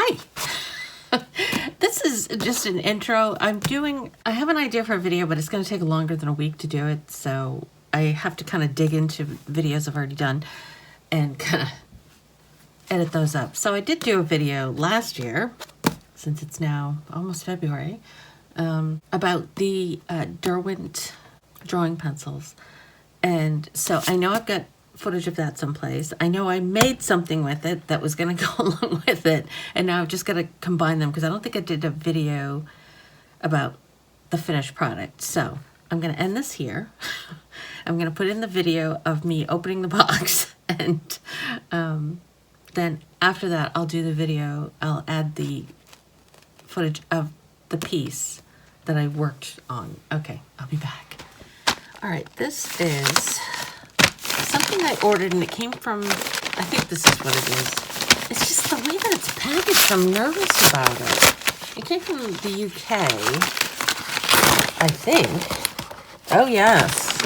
Hi! This is just an intro. I have an idea for a video, but it's going to take longer than a week to do it, so I have to kind of dig into videos I've already done and kind of edit those up. So I did do a video last year, since it's now almost February, about the Derwent drawing pencils. And so I know I've got footage of that someplace. I know I made something with it that was going to go along with it, and now I've just got to combine them because I don't think I did a video about the finished product. So I'm going to end this here. I'm going to put in the video of me opening the box, and then after that I'll do the video. I'll add the footage of the piece that I worked on. Okay, I'll be back. All right, this is something I ordered, and it came from, I think this is what it is. It's just the way that it's packaged. I'm nervous about it. It came from the UK, I think. Oh, yes.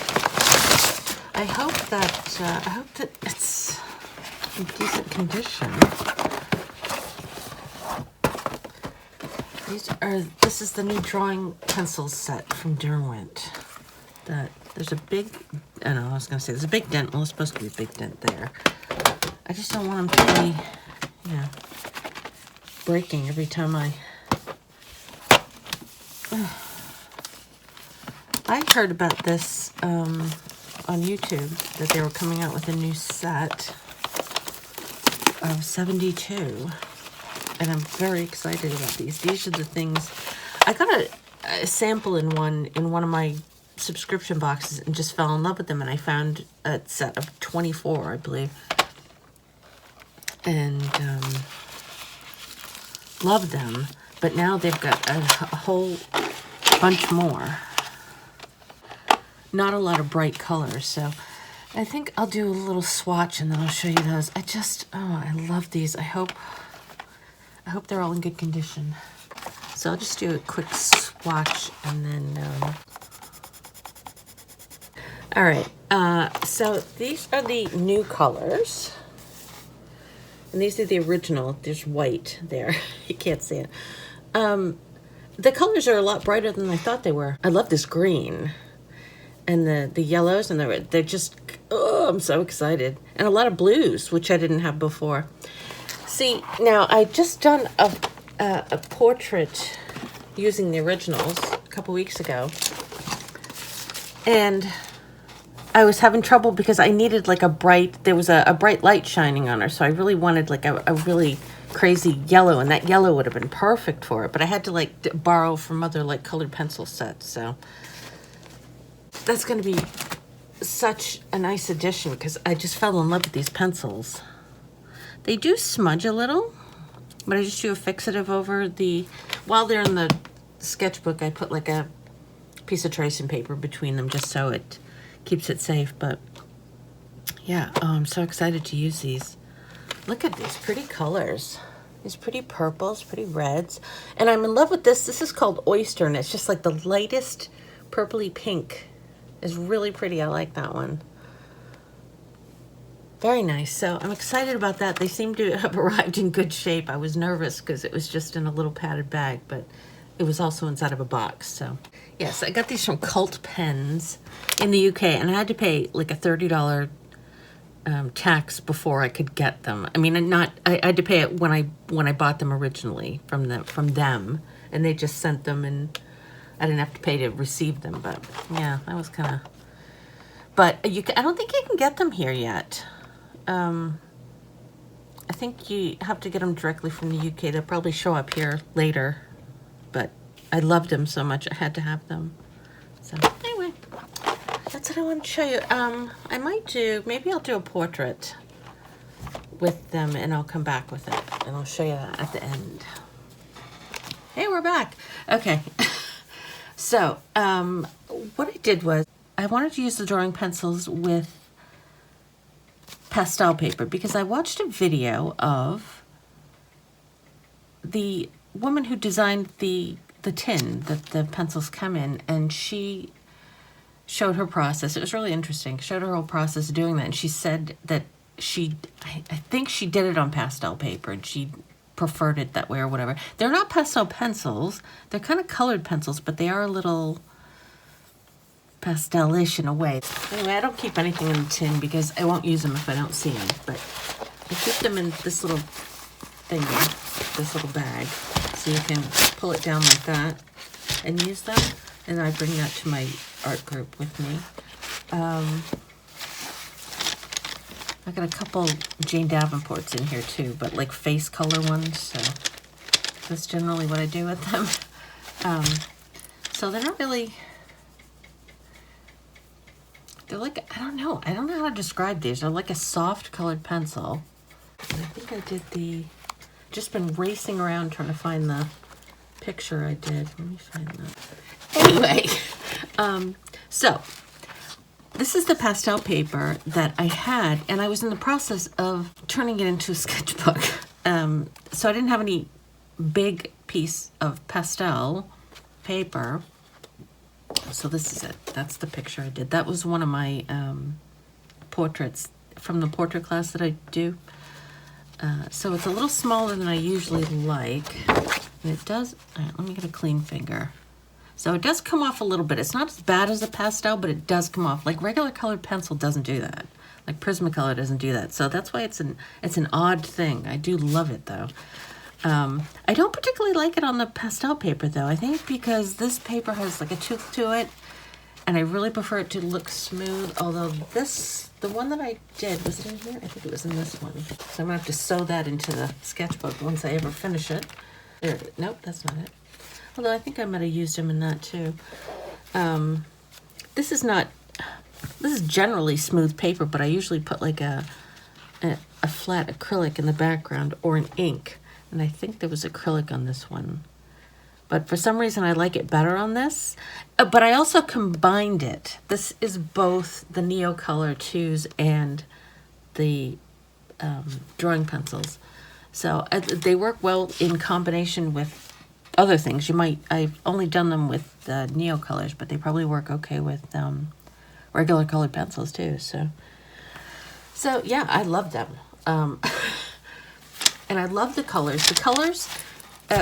I hope that it's in decent condition. This is the new drawing pencil set from Derwent. There's a big, I don't know, I was going to say, there's a big dent. Well, it's supposed to be a big dent there. I just don't want them to be, breaking every time I heard about this on YouTube, that they were coming out with a new set of 72. And I'm very excited about these. These are the things. I got a sample in one of my subscription boxes and just fell in love with them, and I found a set of 24, I believe, and loved them. But now they've got a whole bunch more. Not a lot of bright colors, so I think I'll do a little swatch and then I'll show you those. I love these. I hope they're all in good condition. So I'll just do a quick swatch and then all right, so these are the new colors, and these are the original. There's white there. You can't see it. The colors are a lot brighter than I thought they were. I love this green and the yellows, and they're just, oh, I'm so excited. And a lot of blues, which I didn't have before. See, now I just done a portrait using the originals a couple weeks ago, and I was having trouble because I needed like there was a bright light shining on her. So I really wanted like a really crazy yellow, and that yellow would have been perfect for it. But I had to like borrow from other like colored pencil sets. So that's going to be such a nice addition because I just fell in love with these pencils. They do smudge a little, but I just do a fixative over while they're in the sketchbook, I put like a piece of tracing paper between them just so it keeps it safe. But yeah, I'm so excited to use these. Look at these pretty colors. These pretty purples, pretty reds. And I'm in love with this. This is called Oyster, and it's just like the lightest purpley pink. It's really pretty. I like that one. Very nice. So I'm excited about that. They seem to have arrived in good shape. I was nervous because it was just in a little padded bag, but it was also inside of a box. So yes, I got these from Cult Pens in the UK, and I had to pay like a $30 tax before I could get them. I mean, I had to pay it when I bought them originally from them, and they just sent them, and I didn't have to pay to receive them. But yeah, that was kind of. But I don't think you can get them here yet. I think you have to get them directly from the UK. They'll probably show up here later, but I loved them so much I had to have them. So anyway, that's what I want to show you. Maybe I'll do a portrait with them, and I'll come back with it, and I'll show you that at the end. Hey, we're back. Okay. So, what I did was I wanted to use the drawing pencils with pastel paper because I watched a video of the woman who designed the tin that the pencils come in, and she showed her process. It was really interesting. Showed her whole process of doing that, and she said that I think she did it on pastel paper, and she preferred it that way or whatever. They're not pastel pencils. They're kind of colored pencils, but they are a little pastel-ish in a way. Anyway, I don't keep anything in the tin because I won't use them if I don't see them, but I keep them in this little thing, this little bag, so you can pull it down like that and use them, and I bring that to my art group with me. I got a couple Jane Davenports in here too, but like face color ones, so that's generally what I do with them. So they're not really, they're like, I don't know how to describe these. They're like a soft colored pencil. And I think I did just been racing around trying to find the picture I did. Let me find that. Anyway, so this is the pastel paper that I had, and I was in the process of turning it into a sketchbook. So I didn't have any big piece of pastel paper. So this is it. That's the picture I did. That was one of my portraits from the portrait class that I do. So it's a little smaller than I usually like. And it does, let me get a clean finger. So it does come off a little bit. It's not as bad as a pastel, but it does come off. Like regular colored pencil doesn't do that. Like Prismacolor doesn't do that. So that's why it's an odd thing. I do love it though. I don't particularly like it on the pastel paper though. I think because this paper has like a tooth to it, and I really prefer it to look smooth. Although the one that I did, was it in here? I think it was in this one. So I'm gonna have to sew that into the sketchbook once I ever finish it. There it is. Nope, that's not it. Although I think I might have used them in that too. This is generally smooth paper, but I usually put like a flat acrylic in the background or an ink. And I think there was acrylic on this one. But for some reason I like it better on this. But I also combined it. This is both the Neocolor 2s and the drawing pencils. So they work well in combination with other things. I've only done them with Neocolors, but they probably work okay with regular colored pencils too. So yeah, I love them. And I love the colors. The colors,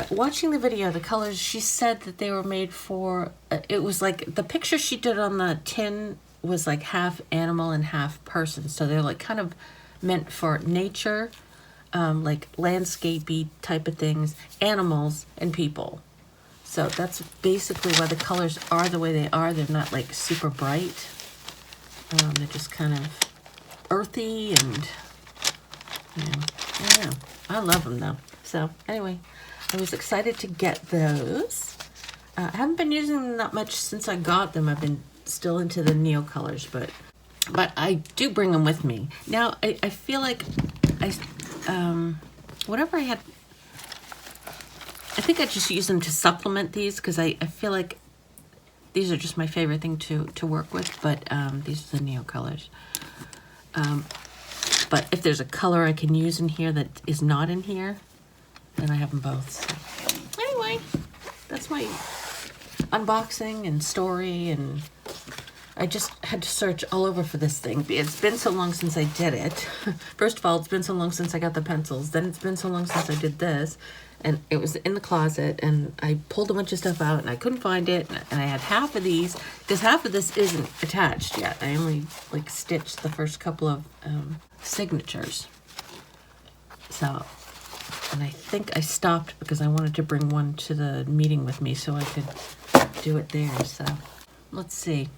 watching the video, the colors, she said that they were made for, it was like, the picture she did on the tin was like half animal and half person. So they're like kind of meant for nature, like landscapey type of things, animals and people. So that's basically why the colors are the way they are. They're not like super bright. They're just kind of earthy and, you know, I don't know. I love them though. So anyway, I was excited to get those. I haven't been using them that much since I got them. I've been still into the Neocolors, but I do bring them with me. Now, I feel like whatever I had, I think I just use them to supplement these because I feel like these are just my favorite thing to work with, but these are the Neocolors. But if there's a color I can use in here that is not in here, then I have them both. So anyway, that's my unboxing and story, and I just had to search all over for this thing. It's been so long since I did it. First of all, it's been so long since I got the pencils. Then it's been so long since I did this. And it was in the closet, and I pulled a bunch of stuff out, and I couldn't find it. And I had half of these, because half of this isn't attached yet. I only like stitched the first couple of signatures. So, and I think I stopped because I wanted to bring one to the meeting with me so I could do it there. So, let's see.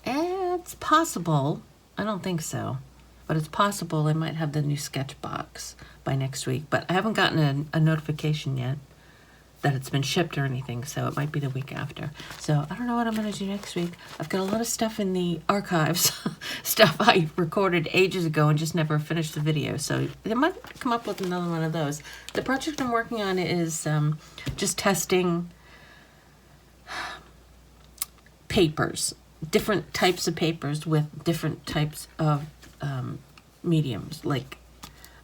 It's possible. I don't think so. But it's possible I might have the new sketch box by next week. But I haven't gotten a notification yet that it's been shipped or anything, so it might be the week after. So I don't know what I'm going to do next week. I've got a lot of stuff in the archives, stuff I recorded ages ago and just never finished the video. So I might come up with another one of those. The project I'm working on is just testing papers, different types of papers with different types of mediums. Like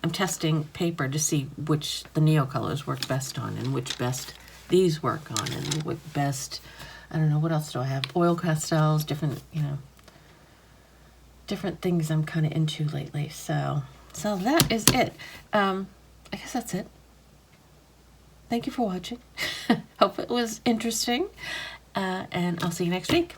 I'm testing paper to see which the Neocolors work best on and which best these work on and what best, I don't know, what else do I have? Oil pastels, different, you know, different things I'm kind of into lately. So that is it. I guess that's it. Thank you for watching. Hope it was interesting. And I'll see you next week.